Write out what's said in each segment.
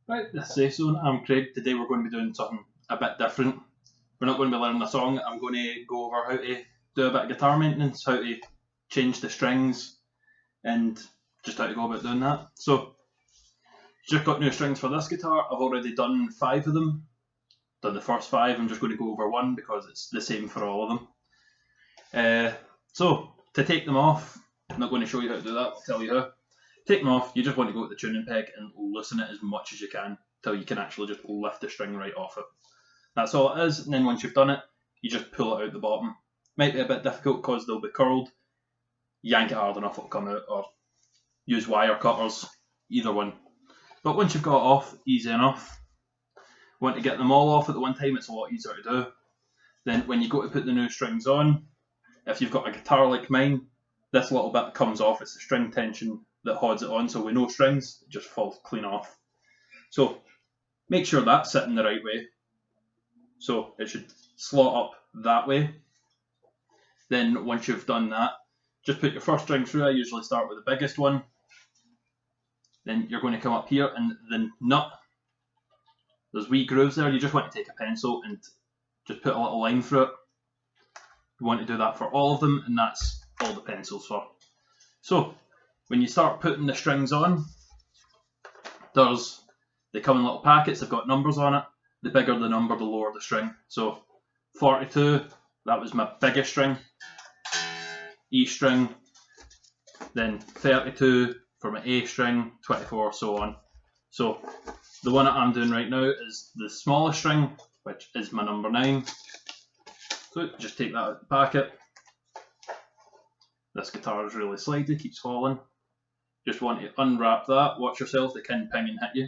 Right, this is Zone. I'm Craig. Today we're going to be doing something a bit different. We're not going to be learning a song. I'm going to go over how to do a bit of guitar maintenance, how to change the strings, and just how to go about doing that. So, just got new strings for this guitar. I've already done 5 of them. Done the first 5. I'm just going to go over one because it's the same for all of them. So, to take them off, I'm not going to show you how to do that. I'll tell you how. Take them off, you just want to go to the tuning peg and loosen it as much as you can until you can actually just lift the string right off it. That's all it is, and then once you've done it, you just pull it out the bottom. Might be a bit difficult because they'll be curled. Yank it hard enough, it'll come out, or use wire cutters, either one. But once you've got it off, easy enough. Want to get them all off at the one time, it's a lot easier to do. Then when you go to put the new strings on, if you've got a guitar like mine, this little bit comes off, it's the string tension that holds it on, so with no strings, it just falls clean off. So make sure that's sitting the right way. So it should slot up that way. Then once you've done that, just put your first string through. I usually start with the biggest one. Then you're going to come up here and the nut, there's wee grooves there. You just want to take a pencil and just put a little line through it. You want to do that for all of them, and that's all the pencils for. So when you start putting the strings on, they come in little packets, they've got numbers on it. The bigger the number, the lower the string. So 42, that was my biggest string, E string, then 32 for my A string, 24, so on. So the one that I'm doing right now is the smallest string, which is my number 9. So just take that out of the packet. This guitar is really slidey, keeps falling. Just want to unwrap that, watch yourself, it can ping and hit you.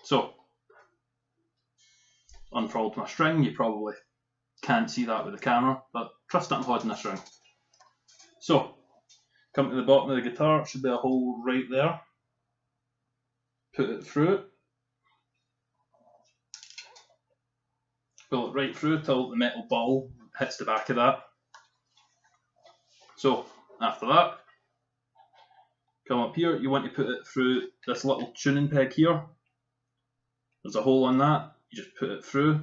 So, unfurled my string, you probably can't see that with the camera, but trust that I'm holding the string. So, come to the bottom of the guitar, it should be a hole right there. Put it through it. Pull it right through till the metal ball hits the back of that. So, after that, come up here, you want to put it through this little tuning peg here. There's a hole on that, you just put it through.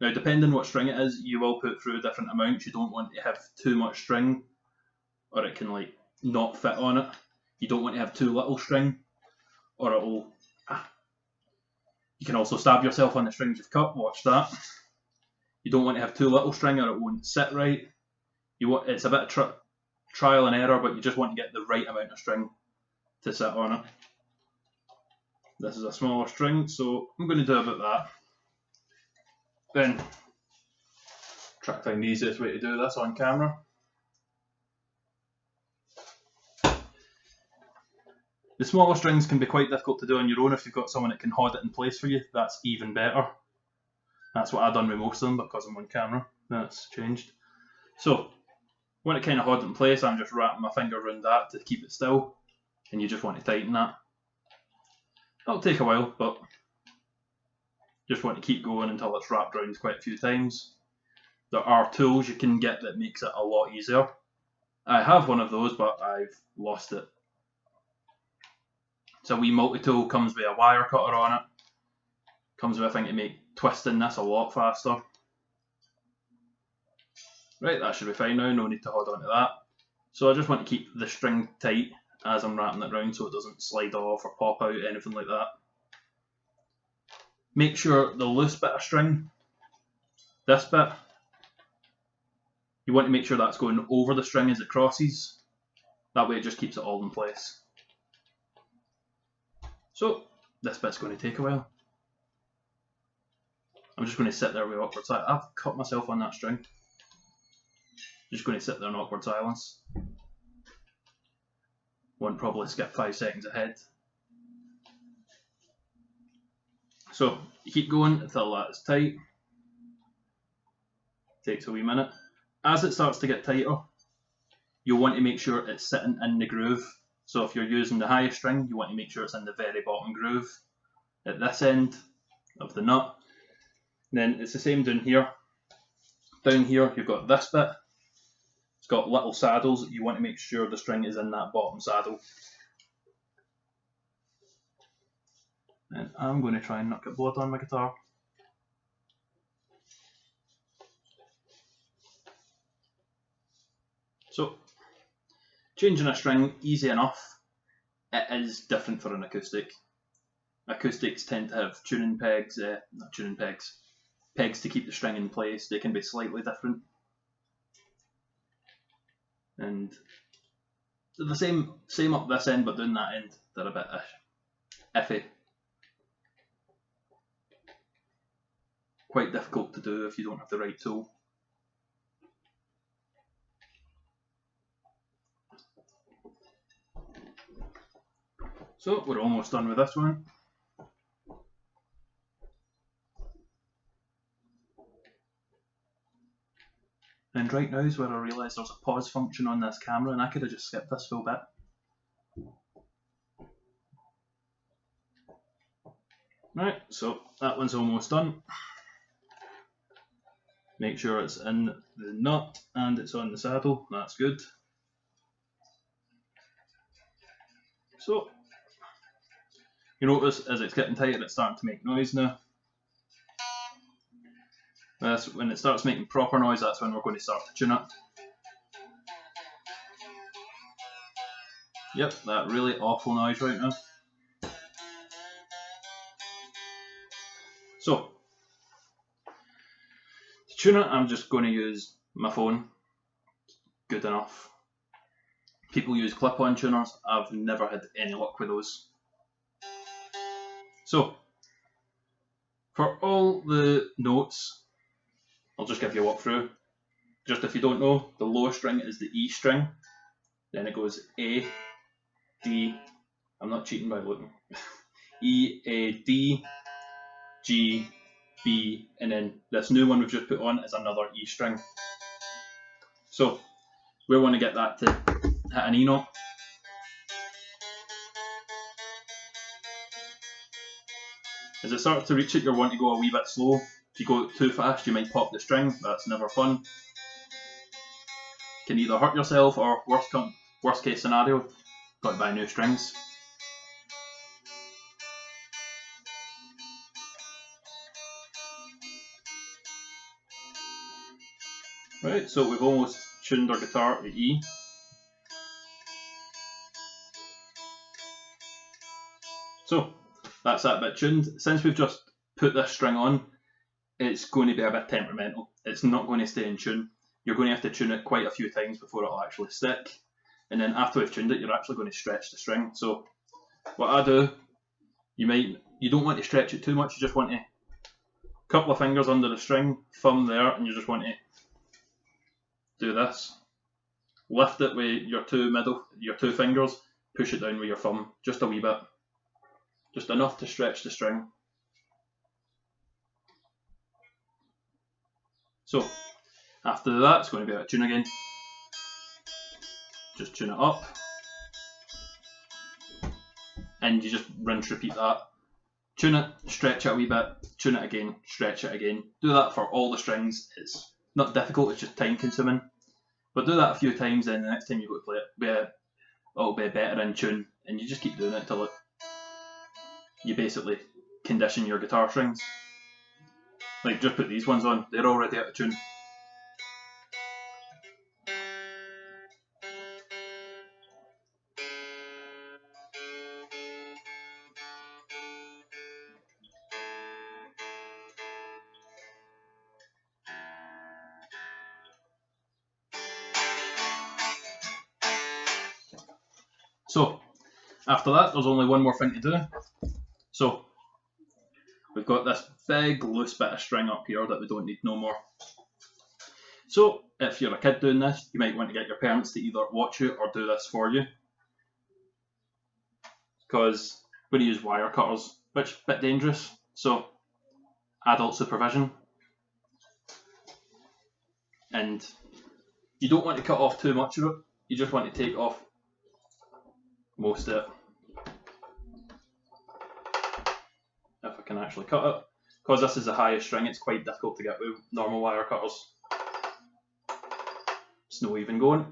Now depending what string it is, you will put through different amounts. You don't want to have too much string or it can not fit on it. You don't want to have too little string or it'll... You can also stab yourself on the strings you've cut, watch that. You don't want to have too little string or it won't sit right. It's a bit of trial and error, but you just want to get the right amount of string to sit on it. This is a smaller string, so I'm going to do about that. Then, try to find the easiest way to do this on camera. The smaller strings can be quite difficult to do on your own. If you've got someone that can hold it in place for you, that's even better. That's what I've done with most of them, because I'm on camera. That's changed. So, when it kind of hold it in place, I'm just wrapping my finger around that to keep it still, and you just want to tighten that. It'll take a while, but just want to keep going until it's wrapped around quite a few times. There are tools you can get that makes it a lot easier. I have one of those, but I've lost it. It's a wee multi-tool, comes with a wire cutter on it. Comes with a thing to make twisting this a lot faster. Right, that should be fine now, no need to hold on to that. So I just want to keep the string tight as I'm wrapping it round so it doesn't slide off or pop out, anything like that. Make sure the loose bit of string, this bit, you want to make sure that's going over the string as it crosses. That way it just keeps it all in place. So, this bit's going to take a while. I'm just going to sit there with awkward silence. I've cut myself on that string. Just going to sit there in awkward silence. Won't probably skip 5 seconds ahead. So, you keep going until that is tight. Takes a wee minute. As it starts to get tighter, you'll want to make sure it's sitting in the groove. So if you're using the highest string, you want to make sure it's in the very bottom groove at this end of the nut. Then it's the same down here. Down here, you've got this bit. It's got little saddles. You want to make sure the string is in that bottom saddle. And I'm going to try and not get blood on my guitar. So, changing a string, easy enough. It is different for an acoustic. Acoustics tend to have tuning pegs, not tuning pegs, pegs to keep the string in place. They can be slightly different. And they're the same up this end, but down that end, they're a bit iffy. Quite difficult to do if you don't have the right tool. So we're almost done with this one. And right now is where I realise there's a pause function on this camera, and I could have just skipped this full bit. Right, so that one's almost done. Make sure it's in the nut and it's on the saddle, that's good. So, you notice as it's getting tighter, it's starting to make noise now. When it starts making proper noise, that's when we're going to start to tune it. Yep, that really awful noise right now. So, to tune it, I'm just going to use my phone. Good enough. People use clip-on tuners. I've never had any luck with those. So, for all the notes, I'll just give you a walkthrough. Just if you don't know, the low string is the E string. Then it goes A, D, I'm not cheating by looking. E, A, D, G, B, and then this new one we've just put on is another E string. So, we want to get that to hit an E note. As it starts to reach it, you'll want to go a wee bit slow. If you go too fast, you might pop the string. That's never fun. Can either hurt yourself or, worst case scenario, got to buy new strings. Right, so we've almost tuned our guitar to E. So, that's that bit tuned. Since we've just put this string on, it's going to be a bit temperamental. It's not going to stay in tune. You're going to have to tune it quite a few times before it'll actually stick. And then after we've tuned it, you're actually going to stretch the string. So, what I do, you don't want to stretch it too much, you just want to couple of fingers under the string, thumb there, and you just want to do this. Lift it with your two fingers, push it down with your thumb, just a wee bit. Just enough to stretch the string. So, after that, it's going to be a tune again. Just tune it up. And you just rinse, repeat that. Tune it, stretch it a wee bit, tune it again, stretch it again. Do that for all the strings. It's not difficult, it's just time consuming. But do that a few times, then the next time you go to play it, it'll be better in tune. And you just keep doing it till you basically condition your guitar strings. Like, just put these ones on, they're already out of tune. So, after that, there's only one more thing to do. So, we've got this big loose bit of string up here that we don't need no more. So, if you're a kid doing this, you might want to get your parents to either watch you or do this for you. Because we're going to use wire cutters, which is a bit dangerous. So, adult supervision. And you don't want to cut off too much of it, you just want to take off most of it. If I can actually cut it. Because this is the highest string, it's quite difficult to get with normal wire cutters. It's no even going.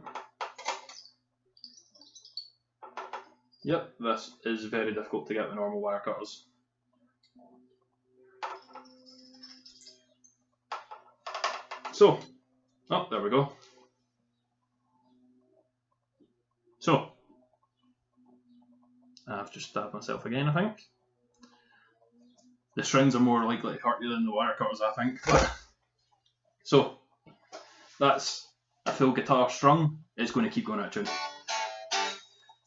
Yep, this is very difficult to get with normal wire cutters. So, oh, there we go. So, I've just stabbed myself again, I think. The strings are more likely to hurt you than the wire cutters, I think. So, that's a full guitar strung. It's going to keep going out of tune.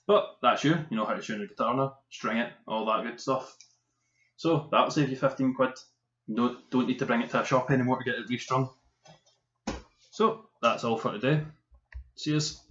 But that's you know how to tune a guitar now, string it, all that good stuff. So that'll save you 15 quid. Don't need to bring it to a shop anymore to get it restrung. So that's all for today. Cheers.